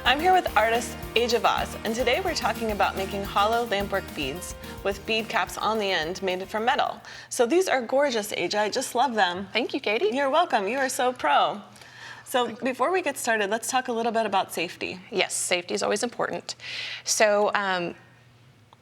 I'm here with artist Aja Vaz, and today we're talking about making hollow lampwork beads with bead caps on the end made from metal. So these are gorgeous, Aja. I just love them. Thank you, Katie. You're welcome. You are so pro. So before we get started, let's talk a little bit about safety. Yes, safety is always important. So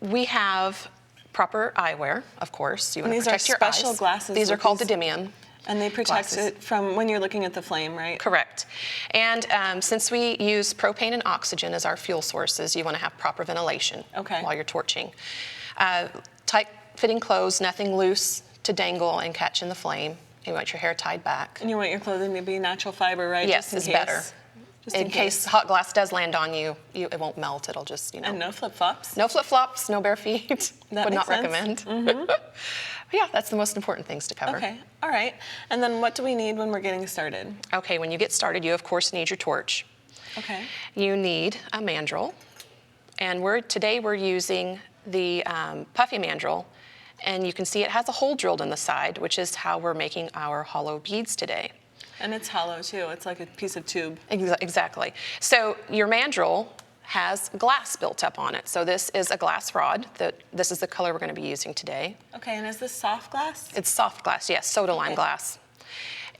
we have proper eyewear, of course. You want to protect your eyes. These are special glasses. These are called the Dimion. And they protect it from when you're looking at the flame, right? Correct. And since we use propane and oxygen as our fuel sources, you want to have proper ventilation while you're torching. Tight-fitting clothes, nothing loose to dangle and catch in the flame. You want your hair tied back. And you want your clothing to be natural fiber, right? Yes, it's better. Just in case hot glass does land on you, it won't melt. It'll just, And no flip-flops? No flip-flops, no bare feet. Would not recommend. Mm-hmm. Yeah, that's the most important things to cover. Okay, all right. And then what do we need when we're getting started? Okay, when you get started, you of course need your torch. Okay. You need a mandrel. And today we're using the puffy mandrel. And you can see it has a hole drilled in the side, which is how we're making our hollow beads today. And it's hollow too. It's like a piece of tube. Exactly. So your mandrel has glass built up on it. So this is a glass rod. This is the color we're going to be using today. Okay, and is this soft glass? It's soft glass, yes, soda lime glass.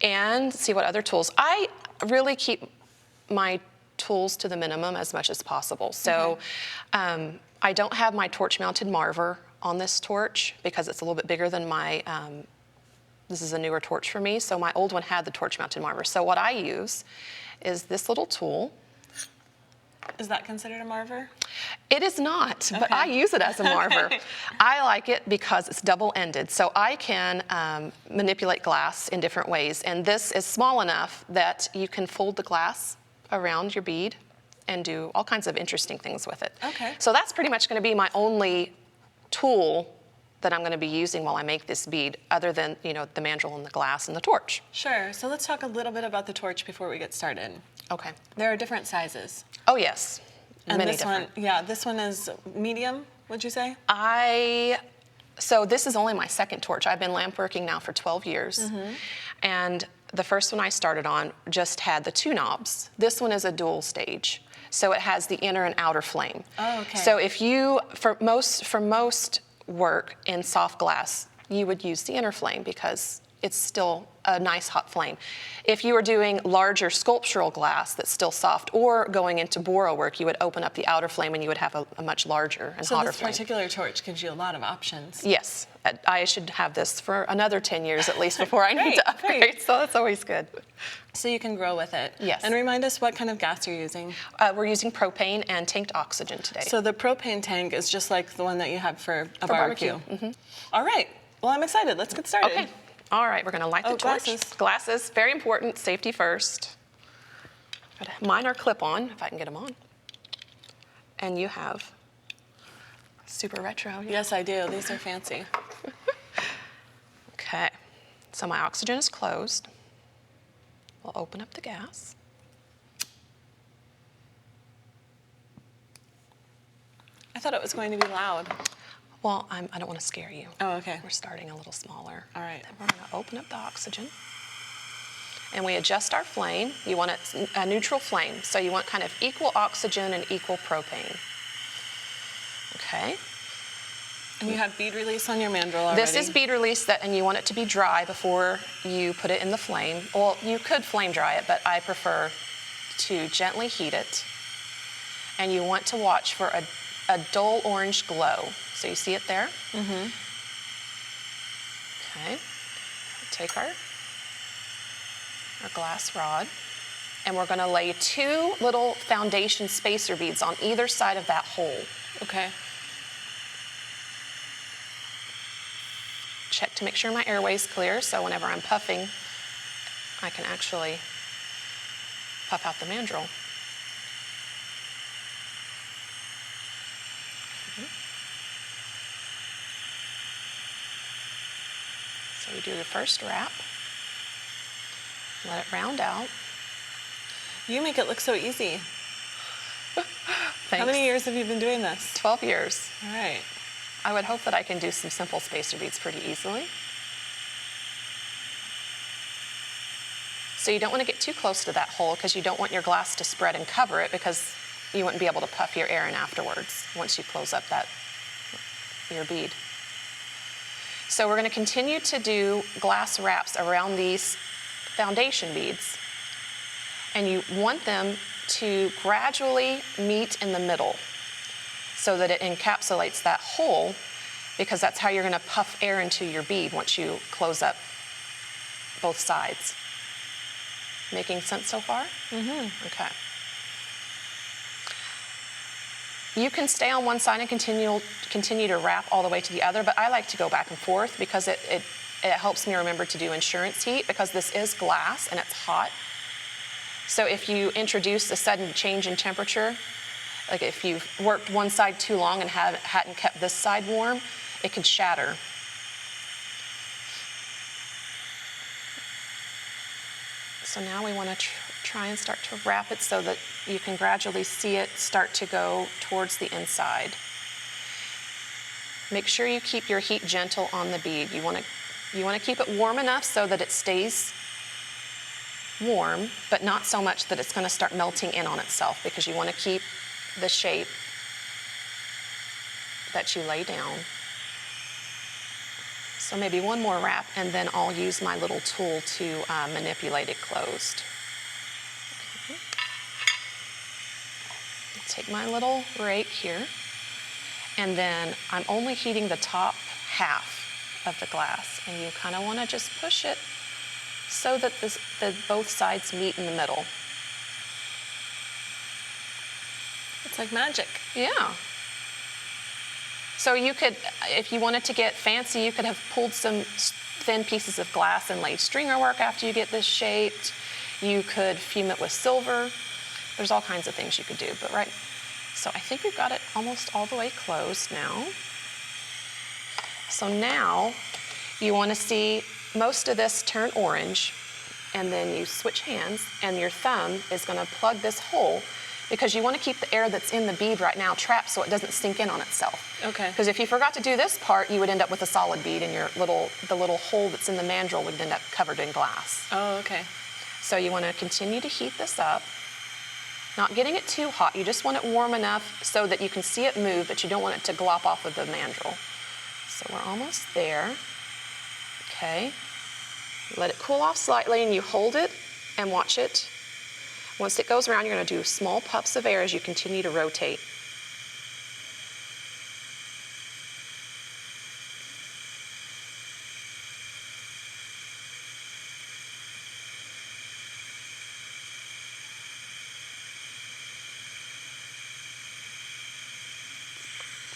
And see what other tools. I really keep my tools to the minimum as much as possible. So I don't have my torch-mounted marver on this torch because it's a little bit bigger than my, this is a newer torch for me, so my old one had the torch-mounted marver. So what I use is this little tool. Is that considered a marver? It is not, but I use it as a marver. I like it because it's double-ended, so I can manipulate glass in different ways. And this is small enough that you can fold the glass around your bead and do all kinds of interesting things with it. Okay. So that's pretty much going to be my only tool that I'm going to be using while I make this bead, other than, the mandrel and the glass and the torch. Sure. So let's talk a little bit about the torch before we get started. Okay. There are different sizes. Oh, yes. And many this different. this one is medium, would you say? So this is only my second torch. I've been lamp working now for 12 years. And the first one I started on just had the 2 knobs. This one is a dual stage. So it has the inner and outer flame. Oh, okay. So if for most work in soft glass, you would use the inner flame because it's still a nice hot flame. If you were doing larger sculptural glass that's still soft, or going into boro work, you would open up the outer flame and you would have a much larger and hotter flame. So this particular torch gives you a lot of options. Yes. I should have this for another 10 years at least before I need to upgrade, so that's always good. So you can grow with it. Yes. And remind us what kind of gas you're using. We're using propane and tanked oxygen today. So the propane tank is just like the one that you have for a barbecue. All right. Well, I'm excited. Let's get started. Okay. All right, we're going to light the torch. Glasses, very important. Safety first. Mine are clip-on, if I can get them on. And you have super retro. Yes, I do. These are fancy. Okay. So my oxygen is closed. We'll open up the gas. I thought it was going to be loud. Well, I don't want to scare you. Oh, okay. We're starting a little smaller. All right. Then we're going to open up the oxygen. And we adjust our flame. You want a neutral flame. So you want kind of equal oxygen and equal propane. Okay. And you have bead release on your mandrel already. This is bead release, and you want it to be dry before you put it in the flame. Well, you could flame dry it, but I prefer to gently heat it. And you want to watch for a dull orange glow. So you see it there? Okay. Take our glass rod, and we're going to lay 2 little foundation spacer beads on either side of that hole. Okay. Check to make sure my airway's clear, so whenever I'm puffing, I can actually puff out the mandrel. So we do the first wrap, let it round out. You make it look so easy. Thanks. How many years have you been doing this? 12 years. All right. I would hope that I can do some simple spacer beads pretty easily. So you don't want to get too close to that hole because you don't want your glass to spread and cover it, because you wouldn't be able to puff your air in afterwards once you close up your bead. So we're going to continue to do glass wraps around these foundation beads. And you want them to gradually meet in the middle so that it encapsulates that hole, because that's how you're going to puff air into your bead once you close up both sides. Making sense so far? Mm-hmm. Okay. You can stay on one side and continue to wrap all the way to the other, but I like to go back and forth because it helps me remember to do insurance heat, because this is glass and it's hot. So if you introduce a sudden change in temperature, like if you've worked one side too long and hadn't kept this side warm, it could shatter. So now we want to try and start to wrap it so that you can gradually see it start to go towards the inside. Make sure you keep your heat gentle on the bead. You want to keep it warm enough so that it stays warm, but not so much that it's going to start melting in on itself, because you want to keep the shape that you lay down. So maybe one more wrap, and then I'll use my little tool to manipulate it closed. Okay. Take my little rake here, and then I'm only heating the top half of the glass, and you kind of want to just push it so that both sides meet in the middle. It's like magic. Yeah. So you could, if you wanted to get fancy, you could have pulled some thin pieces of glass and laid stringer work after you get this shaped. You could fume it with silver. There's all kinds of things you could do, but right. So I think we've got it almost all the way closed now. So now you want to see most of this turn orange, and then you switch hands, and your thumb is going to plug this hole, because you want to keep the air that's in the bead right now trapped so it doesn't sink in on itself. Okay. Because if you forgot to do this part, you would end up with a solid bead, and the little hole that's in the mandrel would end up covered in glass. Oh, okay. So you want to continue to heat this up, not getting it too hot. You just want it warm enough so that you can see it move, but you don't want it to glop off of the mandrel. So we're almost there. Okay. Let it cool off slightly, and you hold it and watch it. Once it goes around, you're going to do small puffs of air as you continue to rotate.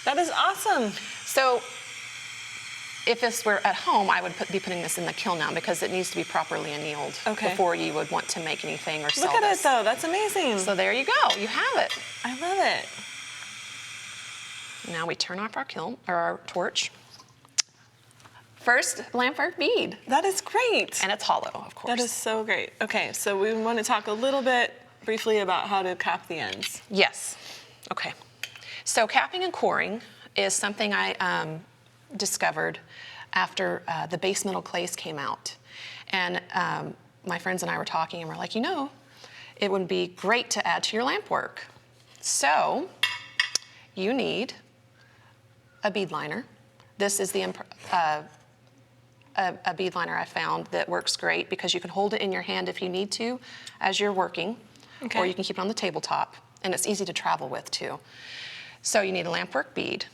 That is awesome. So if this were at home, I would be putting this in the kiln now, because it needs to be properly annealed before you would want to make anything or sell Look at this. it though, that's amazing. So there you go, you have it. I love it. Now we turn off our kiln, or our torch. First lampwork bead. That is great. And it's hollow, of course. That is so great. Okay, so we want to talk a little bit briefly about how to cap the ends. Yes, okay. So capping and coring is something I discovered after the base metal clays came out. And my friends and I were talking, and we're like, it would be great to add to your lampwork. So you need a bead liner. This is a bead liner I found that works great, because you can hold it in your hand if you need to as you're working, or you can keep it on the tabletop, and it's easy to travel with too. So you need a lampwork bead,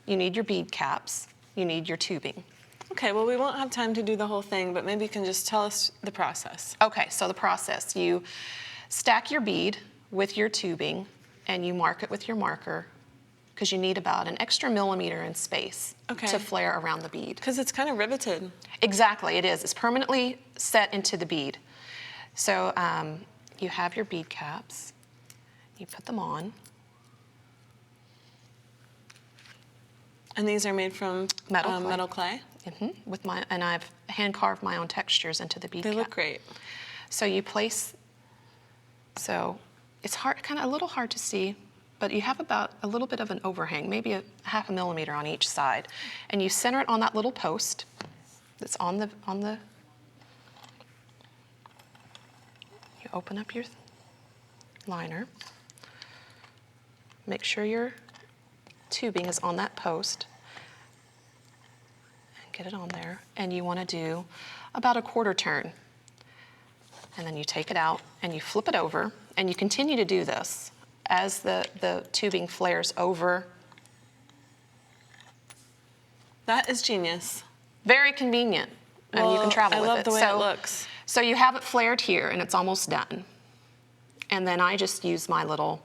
you need your bead caps, you need your tubing. Okay, well, we won't have time to do the whole thing, but maybe you can just tell us the process. Okay, so the process. You stack your bead with your tubing, and you mark it with your marker, because you need about an extra millimeter in space to flare around the bead. Because it's kind of riveted. Exactly, it is. It's permanently set into the bead. So you have your bead caps, you put them on. And these are made from metal clay? Mm-hmm. And I've hand carved my own textures into the bead cap. They look great. So you place, so it's kind of a little hard to see, but you have about a little bit of an overhang, maybe a half a millimeter on each side. And you center it on that little post that's on the, you open up your liner, make sure your tubing is on that post. And get it on there. And you want to do about a quarter turn. And then you take it out and you flip it over, and you continue to do this as the tubing flares over. That is genius. Very convenient, and you can travel with it. I love the way it looks. So you have it flared here, and it's almost done. And then I just use my little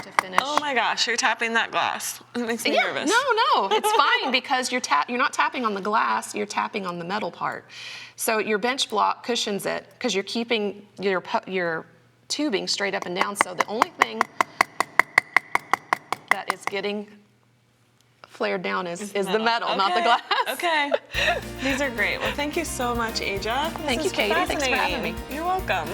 to finish. Oh my gosh, you're tapping that glass. It makes me nervous. No, it's fine because you're not tapping on the glass, you're tapping on the metal part. So your bench block cushions it because you're keeping your tubing straight up and down. So the only thing that is getting flared down is the metal, okay. not the glass. Okay. These are great. Well, thank you so much, Aja. Thank you, Katie. Thanks for having me. You're welcome.